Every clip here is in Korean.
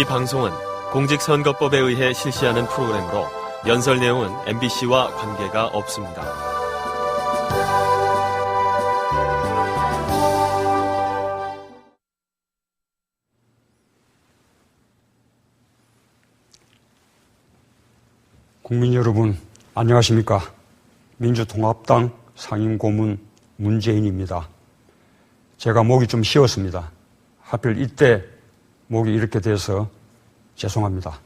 이 방송은 공직선거법에 의해 실시하는 프로그램으로 연설 내용은 MBC와 관계가 없습니다. 국민 여러분, 안녕하십니까? 민주통합당 상임고문 문재인입니다. 제가 목이 좀 쉬었습니다. 하필 이때 목이 이렇게 돼서 죄송합니다.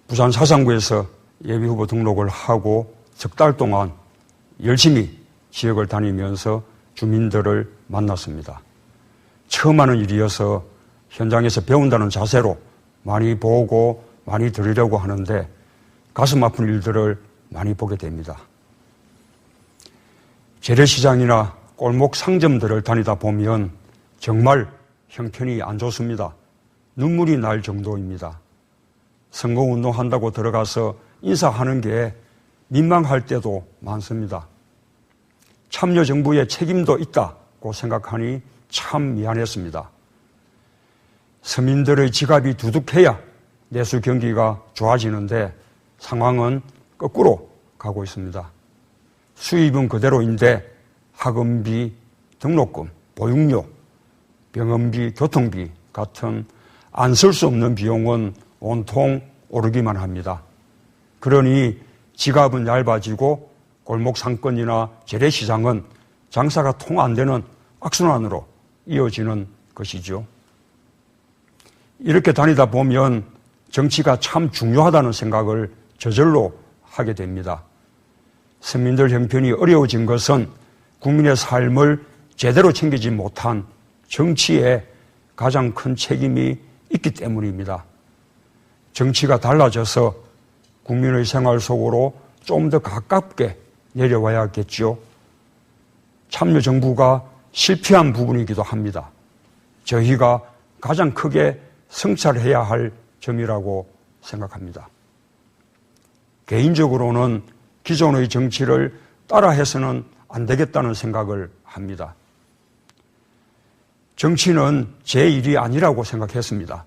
부산 사상구에서 예비후보 등록을 하고 석 달 동안 열심히 지역을 다니면서 주민들을 만났습니다. 처음 하는 일이어서 현장에서 배운다는 자세로 많이 보고 많이 들으려고 하는데 가슴 아픈 일들을 많이 보게 됩니다. 재래시장이나 골목 상점들을 다니다 보면 정말 형편이 안 좋습니다. 눈물이 날 정도입니다. 선거운동 한다고 들어가서 인사하는 게 민망할 때도 많습니다. 참여정부의 책임도 있다고 생각하니 참 미안했습니다. 서민들의 지갑이 두둑해야 내수 경기가 좋아지는데 상황은 거꾸로 가고 있습니다. 수입은 그대로인데 학원비, 등록금, 보육료, 병원비, 교통비 같은 안 쓸 수 없는 비용은 온통 오르기만 합니다. 그러니 지갑은 얇아지고 골목 상권이나 재래시장은 장사가 통 안 되는 악순환으로 이어지는 것이죠. 이렇게 다니다 보면 정치가 참 중요하다는 생각을 저절로 하게 됩니다. 서민들 형편이 어려워진 것은 국민의 삶을 제대로 챙기지 못한 정치에 가장 큰 책임이 있기 때문입니다. 정치가 달라져서 국민의 생활 속으로 좀 더 가깝게 내려와야겠죠. 참여정부가 실패한 부분이기도 합니다. 저희가 가장 크게 성찰해야 할 점이라고 생각합니다. 개인적으로는 기존의 정치를 따라해서는 안 되겠다는 생각을 합니다. 정치는 제 일이 아니라고 생각했습니다.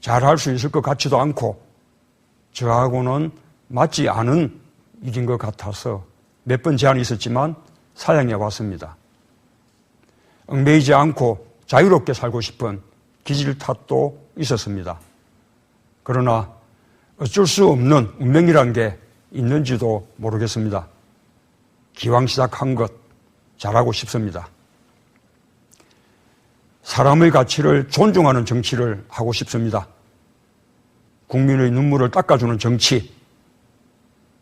잘할 수 있을 것 같지도 않고 저하고는 맞지 않은 일인 것 같아서 몇 번 제안이 있었지만 사양해 왔습니다. 얽매이지 않고 자유롭게 살고 싶은 기질 탓도 있었습니다. 그러나 어쩔 수 없는 운명이란 게 있는지도 모르겠습니다. 기왕 시작한 것 잘하고 싶습니다. 사람의 가치를 존중하는 정치를 하고 싶습니다. 국민의 눈물을 닦아주는 정치,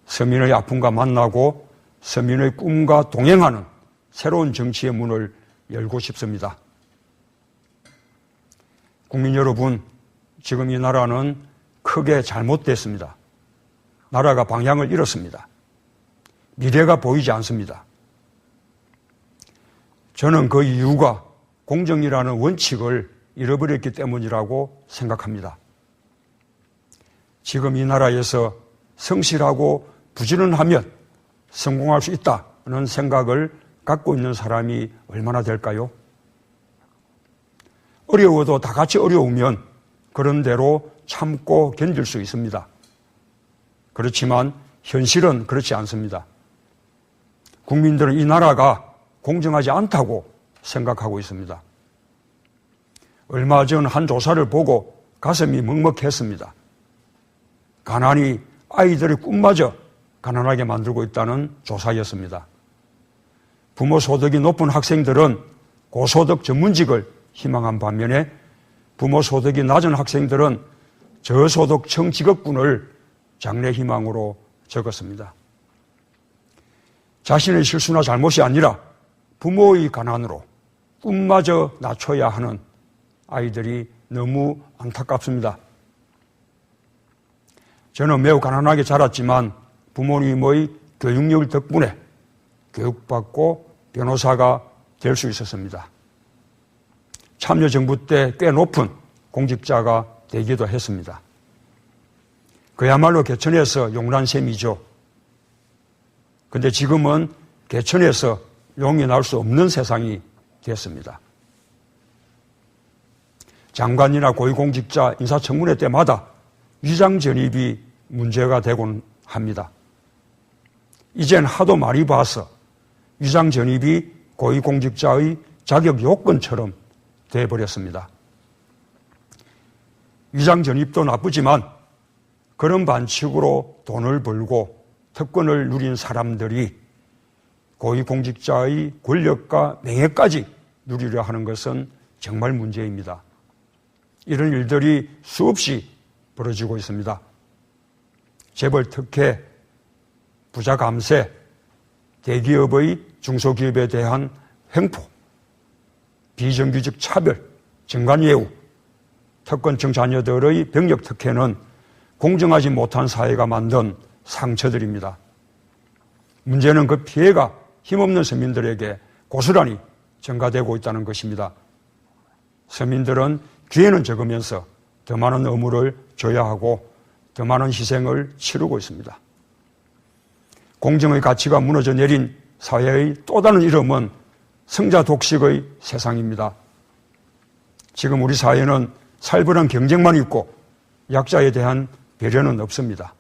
서민의 아픔과 만나고 서민의 꿈과 동행하는 새로운 정치의 문을 열고 싶습니다. 국민 여러분, 지금 이 나라는 크게 잘못됐습니다. 나라가 방향을 잃었습니다. 미래가 보이지 않습니다. 저는 그 이유가 공정이라는 원칙을 잃어버렸기 때문이라고 생각합니다. 지금 이 나라에서 성실하고 부지런하면 성공할 수 있다는 생각을 갖고 있는 사람이 얼마나 될까요? 어려워도 다 같이 어려우면 그런 대로 참고 견딜 수 있습니다. 그렇지만 현실은 그렇지 않습니다. 국민들은 이 나라가 공정하지 않다고 생각하고 있습니다. 얼마 전 한 조사를 보고 가슴이 먹먹했습니다. 가난이 아이들의 꿈마저 가난하게 만들고 있다는 조사였습니다. 부모 소득이 높은 학생들은 고소득 전문직을 희망한 반면에 부모 소득이 낮은 학생들은 저소득층 직업군을 장래 희망으로 적었습니다. 자신의 실수나 잘못이 아니라 부모의 가난으로 꿈마저 낮춰야 하는 아이들이 너무 안타깝습니다. 저는 매우 가난하게 자랐지만 부모님의 교육열 덕분에 교육받고 변호사가 될 수 있었습니다. 참여정부 때 꽤 높은 공직자가 되기도 했습니다. 그야말로 개천에서 용난 셈이죠. 그런데 지금은 개천에서 용이 날 수 없는 세상이 됐습니다. 장관이나 고위공직자 인사청문회 때마다 위장전입이 문제가 되곤 합니다. 이젠 하도 많이 봐서 위장전입이 고위공직자의 자격 요건처럼 돼버렸습니다. 위장전입도 나쁘지만 그런 반칙으로 돈을 벌고 특권을 누린 사람들이 고위공직자의 권력과 명예까지 누리려 하는 것은 정말 문제입니다. 이런 일들이 수없이 벌어지고 있습니다. 재벌 특혜, 부자 감세, 대기업의 중소기업에 대한 횡포, 비정규직 차별, 정관예우, 특권층 자녀들의 병력 특혜는 공정하지 못한 사회가 만든 상처들입니다. 문제는 그 피해가 힘없는 서민들에게 고스란히 전가되고 있다는 것입니다. 서민들은 기회는 적으면서 더 많은 의무를 져야 하고 더 많은 희생을 치르고 있습니다. 공정의 가치가 무너져 내린 사회의 또 다른 이름은 성자 독식의 세상입니다. 지금 우리 사회는 살벌한 경쟁만 있고 약자에 대한 배려는 없습니다.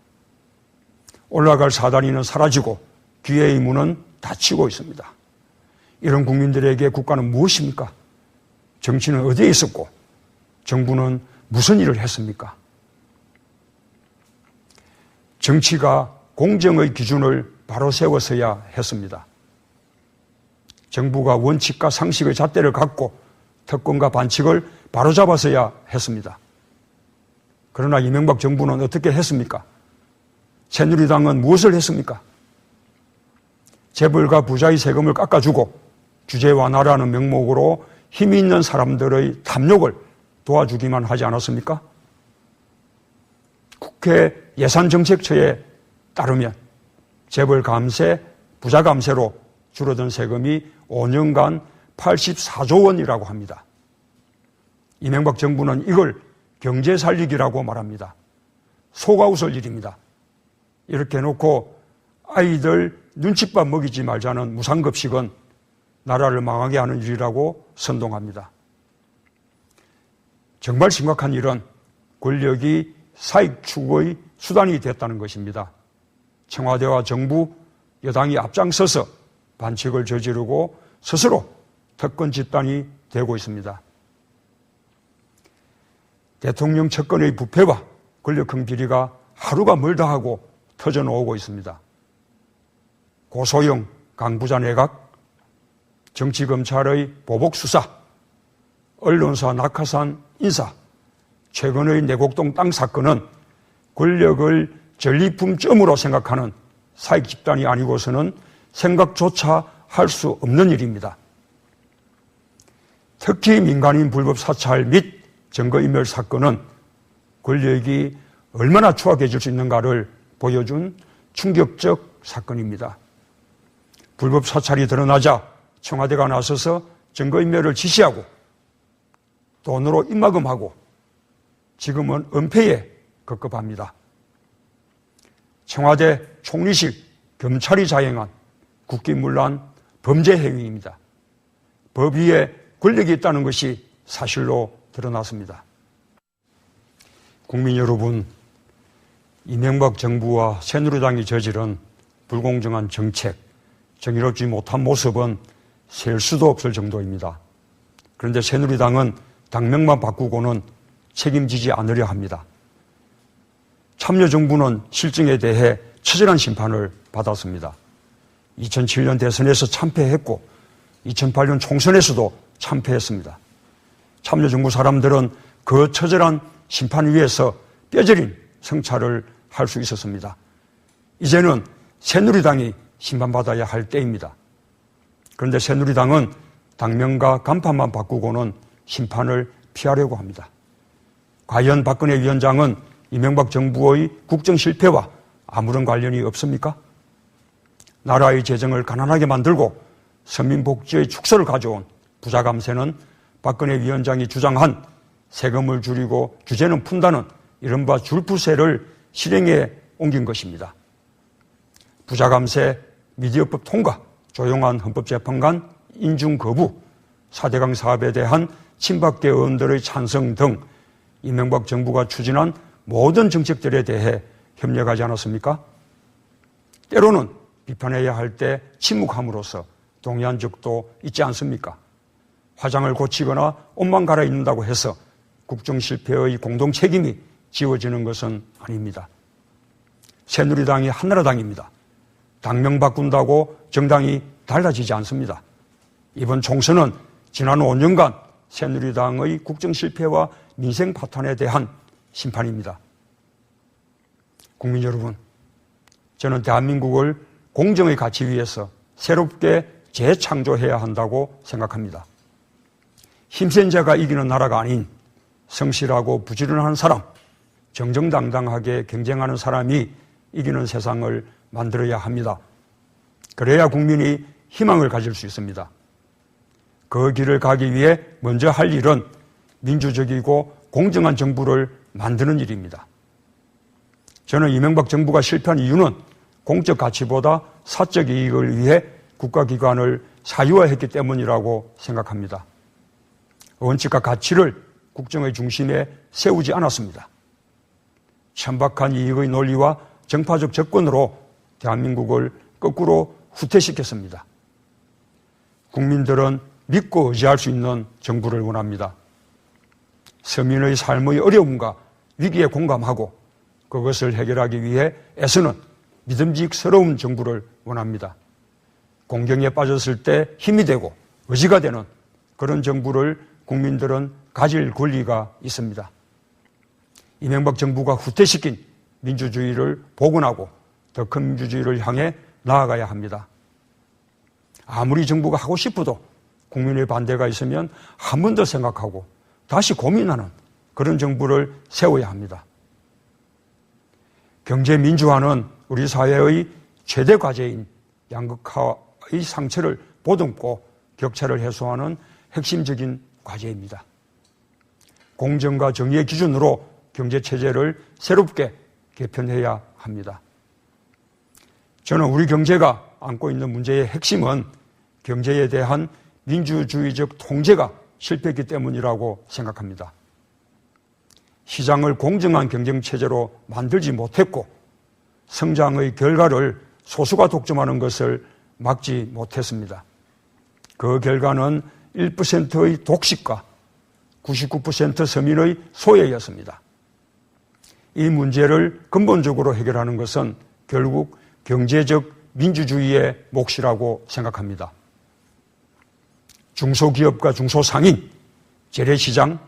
올라갈 사다리는 사라지고 기회의 문은 닫히고 있습니다. 이런 국민들에게 국가는 무엇입니까? 정치는 어디에 있었고 정부는 무슨 일을 했습니까? 정치가 공정의 기준을 바로 세워서야 했습니다. 정부가 원칙과 상식의 잣대를 갖고 특권과 반칙을 바로잡아서야 했습니다. 그러나 이명박 정부는 어떻게 했습니까? 새누리당은 무엇을 했습니까? 재벌과 부자의 세금을 깎아주고 규제 완화라는 명목으로 힘이 있는 사람들의 탐욕을 도와주기만 하지 않았습니까? 국회 예산정책처에 따르면 재벌 감세, 부자 감세로 줄어든 세금이 5년간 84조 원이라고 합니다. 이명박 정부는 이걸 경제 살리기라고 말합니다. 속아 웃을 일입니다. 이렇게 해놓고 아이들 눈칫밥 먹이지 말자는 무상급식은 나라를 망하게 하는 일이라고 선동합니다. 정말 심각한 일은 권력이 사익 추구의 수단이 됐다는 것입니다. 청와대와 정부, 여당이 앞장서서 반칙을 저지르고 스스로 특권 집단이 되고 있습니다. 대통령 측근의 부패와 권력형 비리가 하루가 멀다 하고 터져나오고 있습니다. 고소영 강부자 내각, 정치검찰의 보복수사, 언론사 낙하산 인사, 최근의 내곡동 땅 사건은 권력을 전리품점으로 생각하는 사익 집단이 아니고서는 생각조차 할 수 없는 일입니다. 특히 민간인 불법 사찰 및 증거인멸 사건은 권력이 얼마나 추악해질 수 있는가를 보여준 충격적 사건입니다. 불법 사찰이 드러나자 청와대가 나서서 증거인멸을 지시하고 돈으로 입막음하고 지금은 은폐에 급급합니다. 청와대 총리실 검찰이 자행한 국기문란 범죄 행위입니다. 법 위에 권력이 있다는 것이 사실로 드러났습니다. 국민 여러분, 이명박 정부와 새누리당이 저지른 불공정한 정책, 정의롭지 못한 모습은 셀 수도 없을 정도입니다. 그런데 새누리당은 당명만 바꾸고는 책임지지 않으려 합니다. 참여정부는 실정에 대해 처절한 심판을 받았습니다. 2007년 대선에서 참패했고 2008년 총선에서도 참패했습니다. 참여정부 사람들은 그 처절한 심판 위에서 뼈저린 성찰을 할 수 있었습니다. 이제는 새누리당이 심판받아야 할 때입니다. 그런데 새누리당은 당명과 간판만 바꾸고는 심판을 피하려고 합니다. 과연 박근혜 위원장은 이명박 정부의 국정 실패와 아무런 관련이 없습니까? 나라의 재정을 가난하게 만들고 서민복지의 축소를 가져온 부자 감세는 박근혜 위원장이 주장한 세금을 줄이고 규제는 푼다는 이른바 줄푸세를 실행에 옮긴 것입니다. 부자 감세, 미디어법 통과, 조용한 헌법재판관 인중 거부, 4대강 사업에 대한 친박계 의원들의 찬성 등 이명박 정부가 추진한 모든 정책들에 대해 협력하지 않았습니까? 때로는 비판해야 할 때 침묵함으로써 동의한 적도 있지 않습니까? 화장을 고치거나 옷만 갈아입는다고 해서 국정 실패의 공동 책임이 지워지는 것은 아닙니다. 새누리당이 한나라당입니다. 당명 바꾼다고 정당이 달라지지 않습니다. 이번 총선은 지난 5년간 새누리당의 국정 실패와 민생 파탄에 대한 심판입니다. 국민 여러분, 저는 대한민국을 공정의 가치 위에서 새롭게 재창조해야 한다고 생각합니다. 힘센 자가 이기는 나라가 아닌 성실하고 부지런한 사람, 정정당당하게 경쟁하는 사람이 이기는 세상을 만들어야 합니다. 그래야 국민이 희망을 가질 수 있습니다. 그 길을 가기 위해 먼저 할 일은 민주적이고 공정한 정부를 만드는 일입니다. 저는 이명박 정부가 실패한 이유는 공적 가치보다 사적 이익을 위해 국가기관을 사유화했기 때문이라고 생각합니다. 원칙과 가치를 국정의 중심에 세우지 않았습니다. 천박한 이익의 논리와 정파적 접근으로 대한민국을 거꾸로 후퇴시켰습니다. 국민들은 믿고 의지할 수 있는 정부를 원합니다. 서민의 삶의 어려움과 위기에 공감하고 그것을 해결하기 위해 애쓰는 믿음직스러운 정부를 원합니다. 공경에 빠졌을 때 힘이 되고 의지가 되는 그런 정부를 국민들은 가질 권리가 있습니다. 이명박 정부가 후퇴시킨 민주주의를 복원하고 더 큰 민주주의를 향해 나아가야 합니다. 아무리 정부가 하고 싶어도 국민의 반대가 있으면 한 번 더 생각하고 다시 고민하는 그런 정부를 세워야 합니다. 경제 민주화는 우리 사회의 최대 과제인 양극화의 상처를 보듬고 격차를 해소하는 핵심적인 과제입니다. 공정과 정의의 기준으로 경제체제를 새롭게 개편해야 합니다. 저는 우리 경제가 안고 있는 문제의 핵심은 경제에 대한 민주주의적 통제가 실패했기 때문이라고 생각합니다. 시장을 공정한 경쟁체제로 만들지 못했고 성장의 결과를 소수가 독점하는 것을 막지 못했습니다. 그 결과는 1%의 독식과 99% 서민의 소외였습니다. 이 문제를 근본적으로 해결하는 것은 결국 경제적 민주주의의 몫이라고 생각합니다. 중소기업과 중소상인, 재래시장,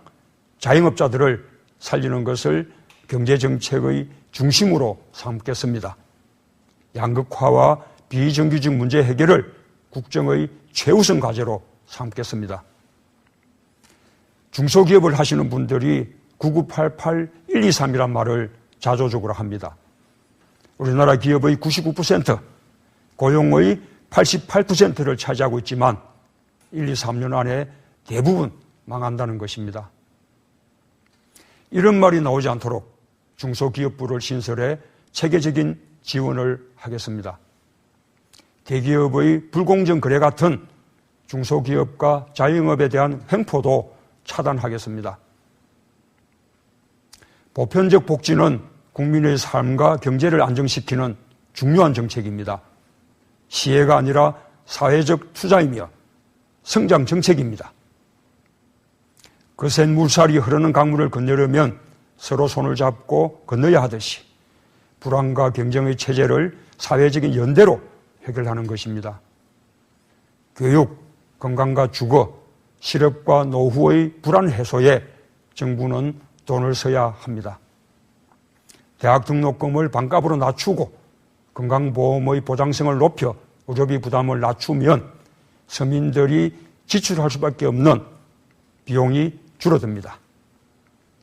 자영업자들을 살리는 것을 경제정책의 중심으로 삼겠습니다. 양극화와 비정규직 문제 해결을 국정의 최우선 과제로 삼겠습니다. 중소기업을 하시는 분들이 9988-123이란 말을 자조적으로 합니다. 우리나라 기업의 99%, 고용의 88%를 차지하고 있지만 1, 2, 3년 안에 대부분 망한다는 것입니다. 이런 말이 나오지 않도록 중소기업부를 신설해 체계적인 지원을 하겠습니다. 대기업의 불공정 거래 같은 중소기업과 자영업에 대한 횡포도 차단하겠습니다. 보편적 복지는 국민의 삶과 경제를 안정시키는 중요한 정책입니다. 시혜가 아니라 사회적 투자이며 성장 정책입니다. 거센 물살이 흐르는 강물을 건너려면 서로 손을 잡고 건너야 하듯이 불안과 경쟁의 체제를 사회적인 연대로 해결하는 것입니다. 교육, 건강과 주거, 실업과 노후의 불안 해소에 정부는 돈을 써야 합니다. 대학 등록금을 반값으로 낮추고 건강보험의 보장성을 높여 의료비 부담을 낮추면 서민들이 지출할 수밖에 없는 비용이 줄어듭니다.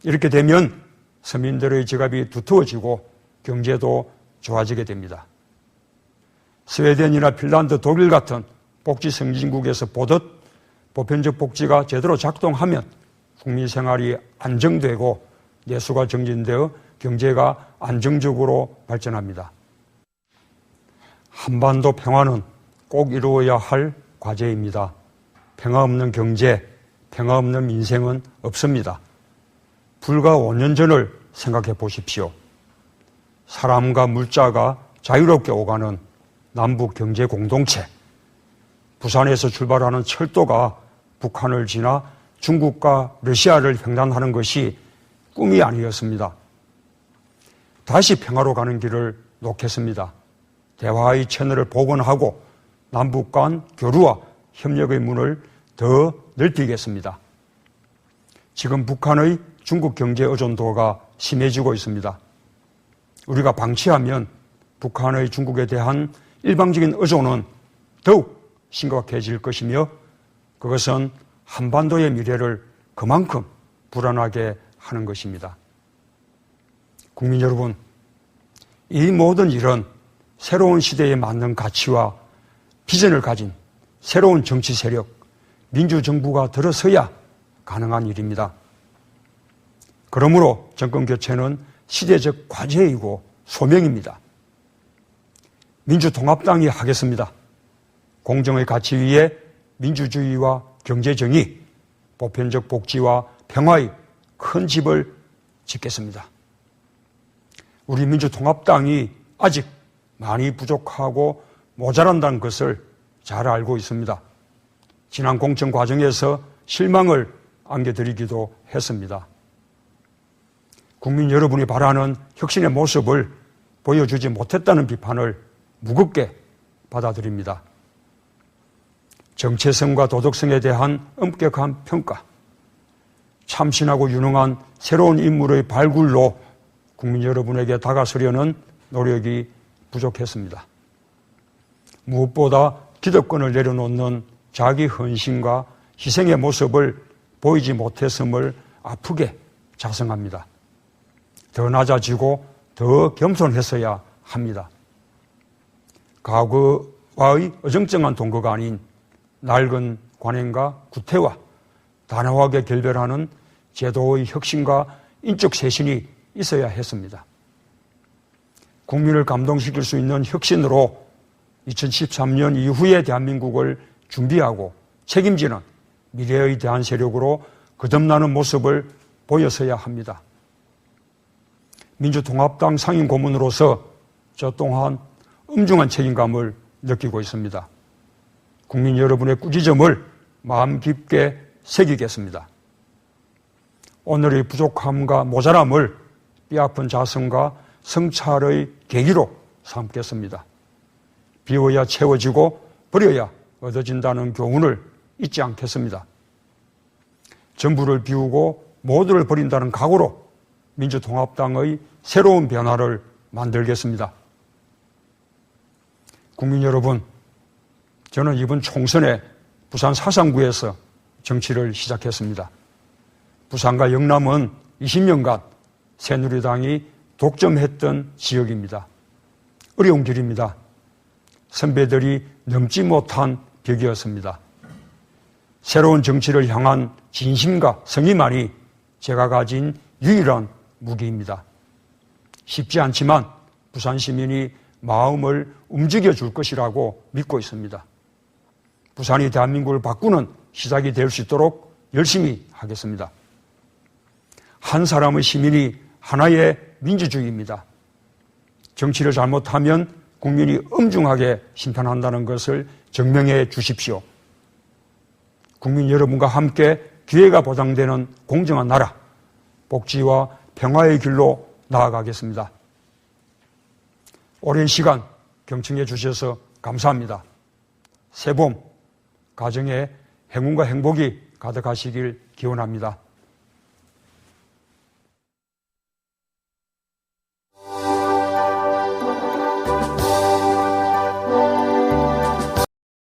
이렇게 되면 서민들의 지갑이 두터워지고 경제도 좋아지게 됩니다. 스웨덴이나 핀란드, 독일 같은 복지 선진국에서 보듯 보편적 복지가 제대로 작동하면 국민 생활이 안정되고 내수가 정진되어 경제가 안정적으로 발전합니다. 한반도 평화는 꼭 이루어야 할 과제입니다. 평화 없는 경제, 평화 없는 민생은 없습니다. 불과 5년 전을 생각해 보십시오. 사람과 물자가 자유롭게 오가는 남북 경제 공동체, 부산에서 출발하는 철도가 북한을 지나 중국과 러시아를 횡단하는 것이 꿈이 아니었습니다. 다시 평화로 가는 길을 놓겠습니다. 대화의 채널을 복원하고 남북 간 교류와 협력의 문을 더 넓히겠습니다. 지금 북한의 중국 경제 의존도가 심해지고 있습니다. 우리가 방치하면 북한의 중국에 대한 일방적인 의존은 더욱 심각해질 것이며 그것은 한반도의 미래를 그만큼 불안하게 하는 것입니다. 국민 여러분, 이 모든 일은 새로운 시대에 맞는 가치와 비전을 가진 새로운 정치 세력, 민주정부가 들어서야 가능한 일입니다. 그러므로 정권교체는 시대적 과제이고 소명입니다. 민주통합당이 하겠습니다. 공정의 가치 위에 민주주의와 경제정의, 보편적 복지와 평화의 큰 집을 짓겠습니다. 우리 민주통합당이 아직 많이 부족하고 모자란다는 것을 잘 알고 있습니다. 지난 공천 과정에서 실망을 안겨드리기도 했습니다. 국민 여러분이 바라는 혁신의 모습을 보여주지 못했다는 비판을 무겁게 받아들입니다. 정체성과 도덕성에 대한 엄격한 평가, 참신하고 유능한 새로운 인물의 발굴로 국민 여러분에게 다가서려는 노력이 부족했습니다. 무엇보다 기득권을 내려놓는 자기 헌신과 희생의 모습을 보이지 못했음을 아프게 자성합니다. 더 낮아지고 더 겸손했어야 합니다. 과거와의 어정쩡한 동거가 아닌 낡은 관행과 구태와 단호하게 결별하는 제도의 혁신과 인적 쇄신이 있어야 했습니다. 국민을 감동시킬 수 있는 혁신으로 2013년 이후의 대한민국을 준비하고 책임지는 미래의 대한 세력으로 거듭나는 모습을 보였어야 합니다. 민주통합당 상임고문으로서 저 또한 엄중한 책임감을 느끼고 있습니다. 국민 여러분의 꾸짖음을 마음 깊게 새기겠습니다. 오늘의 부족함과 모자람을 뼈아픈 자성과 성찰의 계기로 삼겠습니다. 비워야 채워지고 버려야 얻어진다는 교훈을 잊지 않겠습니다. 전부를 비우고 모두를 버린다는 각오로 민주통합당의 새로운 변화를 만들겠습니다. 국민 여러분, 저는 이번 총선에 부산 사상구에서 정치를 시작했습니다. 부산과 영남은 20년간 새누리당이 독점했던 지역입니다. 어려운 길입니다. 선배들이 넘지 못한 벽이었습니다. 새로운 정치를 향한 진심과 성의만이 제가 가진 유일한 무기입니다. 쉽지 않지만 부산 시민이 마음을 움직여 줄 것이라고 믿고 있습니다. 부산이 대한민국을 바꾸는 시작이 될 수 있도록 열심히 하겠습니다. 한 사람의 시민이 하나의 민주주의입니다. 정치를 잘못하면 국민이 엄중하게 심판한다는 것을 증명해 주십시오. 국민 여러분과 함께 기회가 보장되는 공정한 나라, 복지와 평화의 길로 나아가겠습니다. 오랜 시간 경청해 주셔서 감사합니다. 새봄 가정에 행운과 행복이 가득하시길 기원합니다.